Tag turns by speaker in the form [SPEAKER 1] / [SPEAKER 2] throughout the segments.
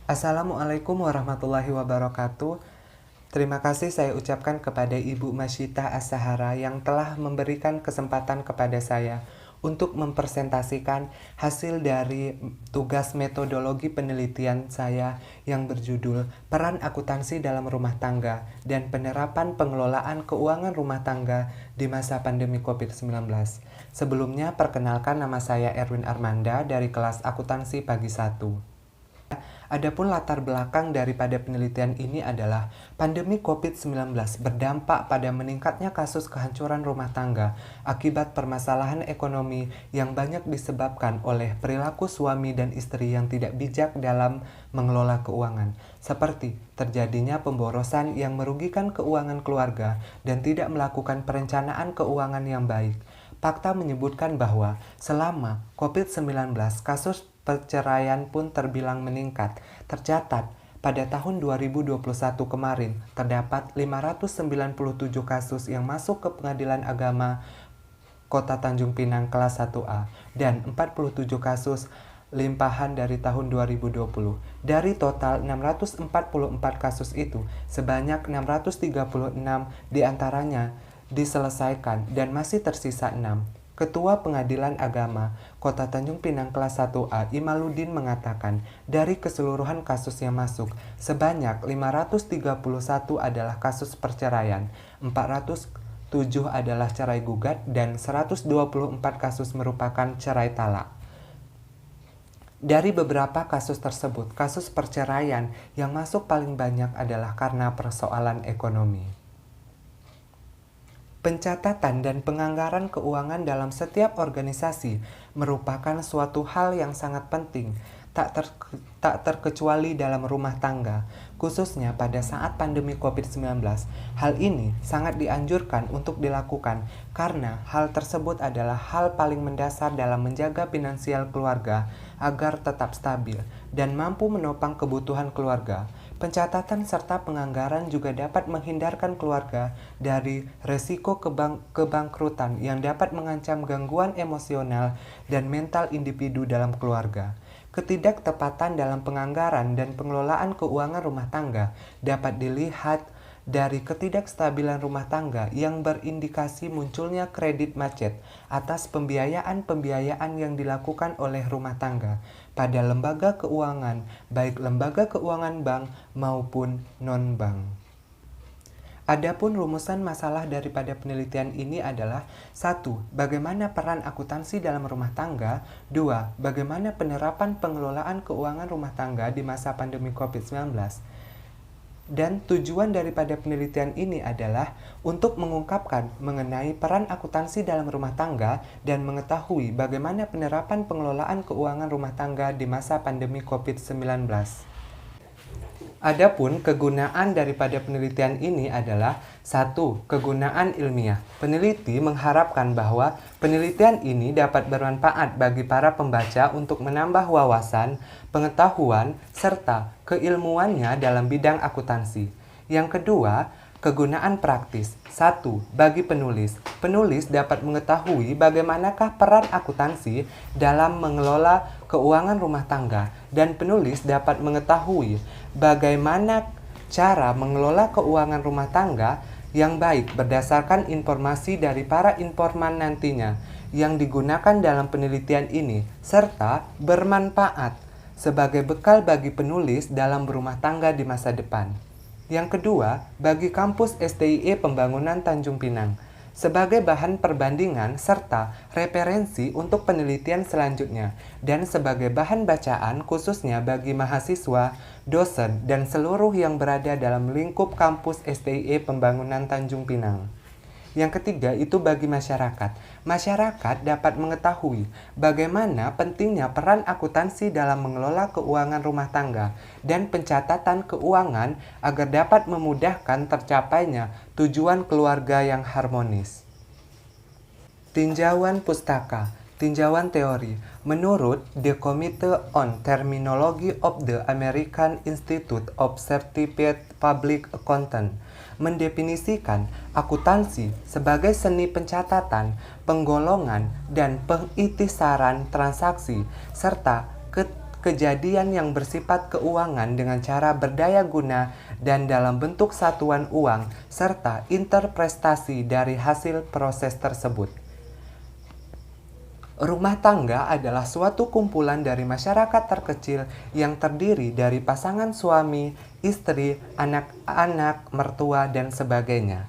[SPEAKER 1] Assalamualaikum warahmatullahi wabarakatuh. Terima kasih saya ucapkan kepada Ibu Masyita As-Sahara yang telah memberikan kesempatan kepada saya untuk mempresentasikan hasil dari tugas metodologi penelitian saya yang berjudul Peran Akuntansi dalam Rumah Tangga dan Penerapan Pengelolaan Keuangan Rumah Tangga di masa pandemi COVID-19. Sebelumnya, perkenalkan, nama saya Erwin Armanda dari kelas Akuntansi Pagi 1. Adapun latar belakang daripada penelitian ini adalah pandemi COVID-19 berdampak pada meningkatnya kasus kehancuran rumah tangga akibat permasalahan ekonomi yang banyak disebabkan oleh perilaku suami dan istri yang tidak bijak dalam mengelola keuangan, seperti terjadinya pemborosan yang merugikan keuangan keluarga dan tidak melakukan perencanaan keuangan yang baik. Fakta menyebutkan bahwa selama COVID-19 kasus perceraian pun terbilang meningkat. Tercatat pada tahun 2021 kemarin terdapat 597 kasus yang masuk ke Pengadilan Agama Kota Tanjung Pinang kelas 1A dan 47 kasus limpahan dari tahun 2020. Dari total 644 kasus itu, sebanyak 636 diantaranya diselesaikan dan masih tersisa 6. Ketua Pengadilan Agama Kota Tanjung Pinang kelas 1A Imaluddin mengatakan, dari keseluruhan kasus yang masuk, sebanyak 531 adalah kasus perceraian, 407 adalah cerai gugat, dan 124 kasus merupakan cerai talak. Dari beberapa kasus tersebut, kasus perceraian yang masuk paling banyak adalah karena persoalan ekonomi. Pencatatan dan penganggaran keuangan dalam setiap organisasi merupakan suatu hal yang sangat penting, tak terkecuali dalam rumah tangga, khususnya pada saat pandemi COVID-19. Hal ini sangat dianjurkan untuk dilakukan karena hal tersebut adalah hal paling mendasar dalam menjaga finansial keluarga agar tetap stabil dan mampu menopang kebutuhan keluarga. Pencatatan serta penganggaran juga dapat menghindarkan keluarga dari resiko kebangkrutan yang dapat mengancam gangguan emosional dan mental individu dalam keluarga. Ketidaktepatan dalam penganggaran dan pengelolaan keuangan rumah tangga dapat dilihat dari ketidakstabilan rumah tangga yang berindikasi munculnya kredit macet atas pembiayaan-pembiayaan yang dilakukan oleh rumah tangga pada lembaga keuangan, baik lembaga keuangan bank maupun non-bank. Adapun rumusan masalah daripada penelitian ini adalah 1. Bagaimana peran akuntansi dalam rumah tangga? 2. Bagaimana penerapan pengelolaan keuangan rumah tangga di masa pandemi COVID-19? Dan tujuan daripada penelitian ini adalah untuk mengungkapkan mengenai peran akuntansi dalam rumah tangga dan mengetahui bagaimana penerapan pengelolaan keuangan rumah tangga di masa pandemi COVID-19. Adapun kegunaan daripada penelitian ini adalah 1. Kegunaan ilmiah. Peneliti mengharapkan bahwa penelitian ini dapat bermanfaat bagi para pembaca untuk menambah wawasan, pengetahuan, serta keilmuannya dalam bidang akuntansi. Yang kedua, kegunaan praktis. 1. Bagi penulis. Penulis dapat mengetahui bagaimanakah peran akuntansi dalam mengelola keuangan rumah tangga, dan penulis dapat mengetahui bagaimana cara mengelola keuangan rumah tangga yang baik berdasarkan informasi dari para informan nantinya yang digunakan dalam penelitian ini, serta bermanfaat sebagai bekal bagi penulis dalam berumah tangga di masa depan. Yang kedua, bagi kampus STIE Pembangunan Tanjung Pinang, sebagai bahan perbandingan serta referensi untuk penelitian selanjutnya, dan sebagai bahan bacaan khususnya bagi mahasiswa, dosen, dan seluruh yang berada dalam lingkup kampus STIE Pembangunan Tanjung Pinang. Yang ketiga itu bagi masyarakat. Masyarakat dapat mengetahui bagaimana pentingnya peran akuntansi dalam mengelola keuangan rumah tangga dan pencatatan keuangan agar dapat memudahkan tercapainya tujuan keluarga yang harmonis. Tinjauan pustaka. Tinjauan teori. Menurut The Committee on Terminology of the American Institute of Certified Public Accountant, mendefinisikan akuntansi sebagai seni pencatatan, penggolongan, dan pengiktisaran transaksi, serta kejadian yang bersifat keuangan dengan cara berdaya guna dan dalam bentuk satuan uang, serta interpretasi dari hasil proses tersebut. Rumah tangga adalah suatu kumpulan dari masyarakat terkecil yang terdiri dari pasangan suami, istri, anak-anak, mertua, dan sebagainya.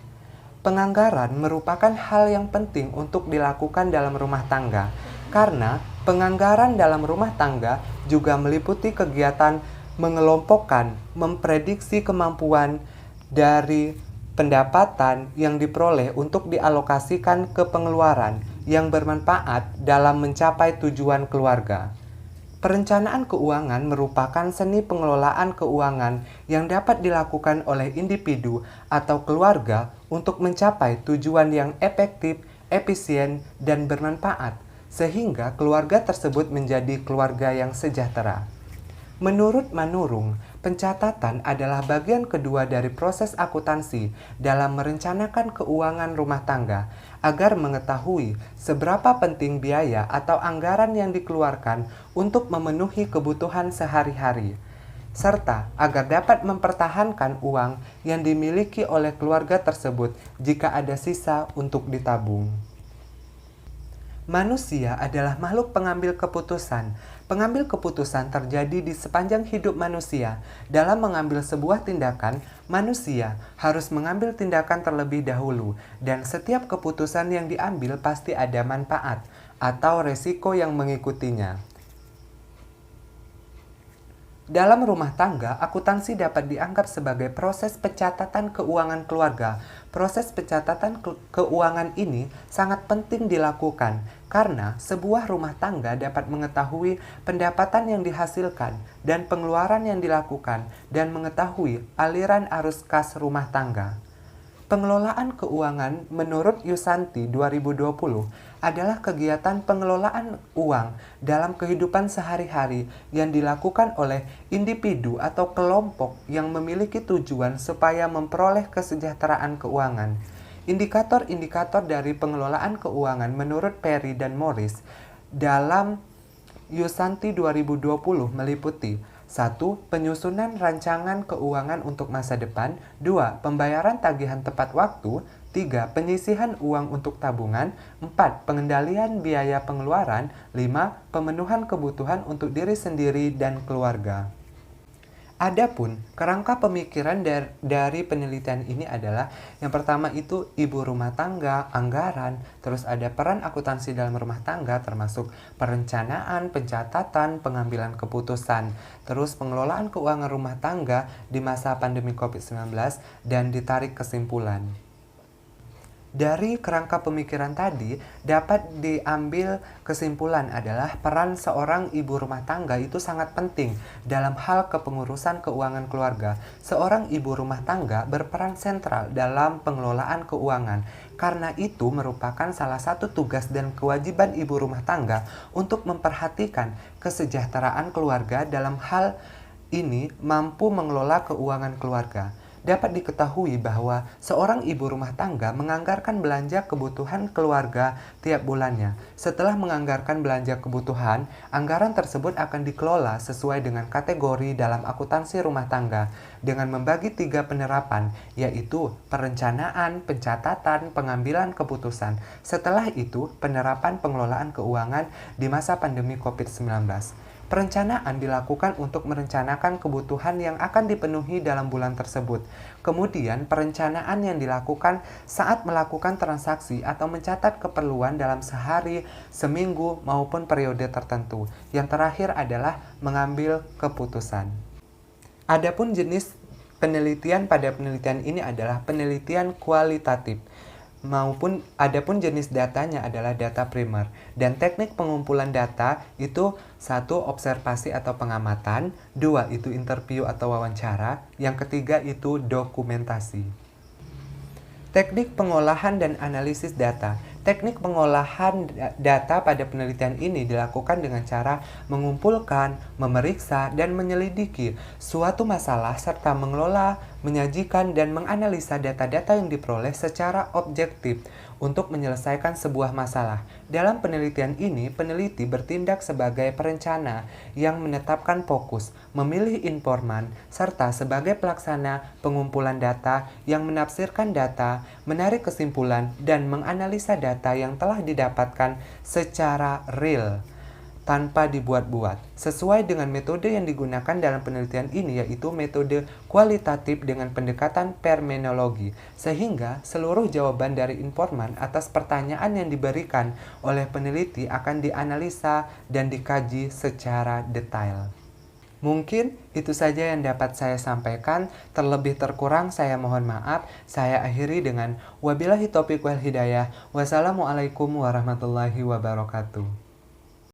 [SPEAKER 1] Penganggaran merupakan hal yang penting untuk dilakukan dalam rumah tangga, karena penganggaran dalam rumah tangga juga meliputi kegiatan mengelompokkan, memprediksi kemampuan dari pendapatan yang diperoleh untuk dialokasikan ke pengeluaran yang bermanfaat dalam mencapai tujuan keluarga. Perencanaan keuangan merupakan seni pengelolaan keuangan yang dapat dilakukan oleh individu atau keluarga untuk mencapai tujuan yang efektif, efisien, dan bermanfaat, sehingga keluarga tersebut menjadi keluarga yang sejahtera. Menurut Manurung, pencatatan adalah bagian kedua dari proses akuntansi dalam merencanakan keuangan rumah tangga agar mengetahui seberapa penting biaya atau anggaran yang dikeluarkan untuk memenuhi kebutuhan sehari-hari, serta agar dapat mempertahankan uang yang dimiliki oleh keluarga tersebut jika ada sisa untuk ditabung. Manusia adalah makhluk pengambil keputusan. Pengambil keputusan terjadi di sepanjang hidup manusia. Dalam mengambil sebuah tindakan, manusia harus mengambil tindakan terlebih dahulu, dan setiap keputusan yang diambil pasti ada manfaat atau resiko yang mengikutinya. Dalam rumah tangga, akuntansi dapat dianggap sebagai proses pencatatan keuangan keluarga. Proses pencatatan keuangan ini sangat penting dilakukan karena sebuah rumah tangga dapat mengetahui pendapatan yang dihasilkan dan pengeluaran yang dilakukan dan mengetahui aliran arus kas rumah tangga. Pengelolaan keuangan menurut Yusanti 2020 adalah kegiatan pengelolaan uang dalam kehidupan sehari-hari yang dilakukan oleh individu atau kelompok yang memiliki tujuan supaya memperoleh kesejahteraan keuangan. Indikator-indikator dari pengelolaan keuangan menurut Perry dan Morris dalam Yusanti 2020 meliputi 1. Penyusunan rancangan keuangan untuk masa depan. 2. Pembayaran tagihan tepat waktu. 3. Penyisihan uang untuk tabungan. 4. Pengendalian biaya pengeluaran. 5. Pemenuhan kebutuhan untuk diri sendiri dan keluarga. Adapun kerangka pemikiran dari penelitian ini adalah yang pertama itu ibu rumah tangga, anggaran, terus ada peran akuntansi dalam rumah tangga termasuk perencanaan, pencatatan, pengambilan keputusan, terus pengelolaan keuangan rumah tangga di masa pandemi COVID-19 dan ditarik kesimpulan. Dari kerangka pemikiran tadi, dapat diambil kesimpulan adalah peran seorang ibu rumah tangga itu sangat penting dalam hal kepengurusan keuangan keluarga. Seorang ibu rumah tangga berperan sentral dalam pengelolaan keuangan. Karena itu merupakan salah satu tugas dan kewajiban ibu rumah tangga untuk memperhatikan kesejahteraan keluarga dalam hal ini mampu mengelola keuangan keluarga. Dapat diketahui bahwa seorang ibu rumah tangga menganggarkan belanja kebutuhan keluarga tiap bulannya. Setelah menganggarkan belanja kebutuhan, anggaran tersebut akan dikelola sesuai dengan kategori dalam akuntansi rumah tangga dengan membagi 3 penerapan, yaitu perencanaan, pencatatan, pengambilan keputusan. Setelah itu, penerapan pengelolaan keuangan di masa pandemi COVID-19. Perencanaan dilakukan untuk merencanakan kebutuhan yang akan dipenuhi dalam bulan tersebut. Kemudian, perencanaan yang dilakukan saat melakukan transaksi atau mencatat keperluan dalam sehari, seminggu, maupun periode tertentu. Yang terakhir adalah mengambil keputusan. Adapun jenis penelitian pada penelitian ini adalah penelitian kualitatif. Adapun jenis datanya adalah data primer, dan teknik pengumpulan data itu 1. Observasi atau pengamatan, 2. Itu interview atau wawancara, yang ketiga itu dokumentasi. Teknik pengolahan dan analisis data. Teknik pengolahan data pada penelitian ini dilakukan dengan cara mengumpulkan, memeriksa, dan menyelidiki suatu masalah serta mengelola, menyajikan dan menganalisa data-data yang diperoleh secara objektif untuk menyelesaikan sebuah masalah. Dalam penelitian ini, peneliti bertindak sebagai perencana yang menetapkan fokus, memilih informan, serta sebagai pelaksana pengumpulan data yang menafsirkan data, menarik kesimpulan, dan menganalisa data yang telah didapatkan secara real tanpa dibuat-buat. Sesuai dengan metode yang digunakan dalam penelitian ini, yaitu metode kualitatif dengan pendekatan terminologi, sehingga seluruh jawaban dari informan atas pertanyaan yang diberikan oleh peneliti akan dianalisa dan dikaji secara detail. Mungkin itu saja yang dapat saya sampaikan. Terlebih terkurang saya mohon maaf. Saya akhiri dengan wabillahi taufiq wal hidayah. Wassalamualaikum warahmatullahi wabarakatuh.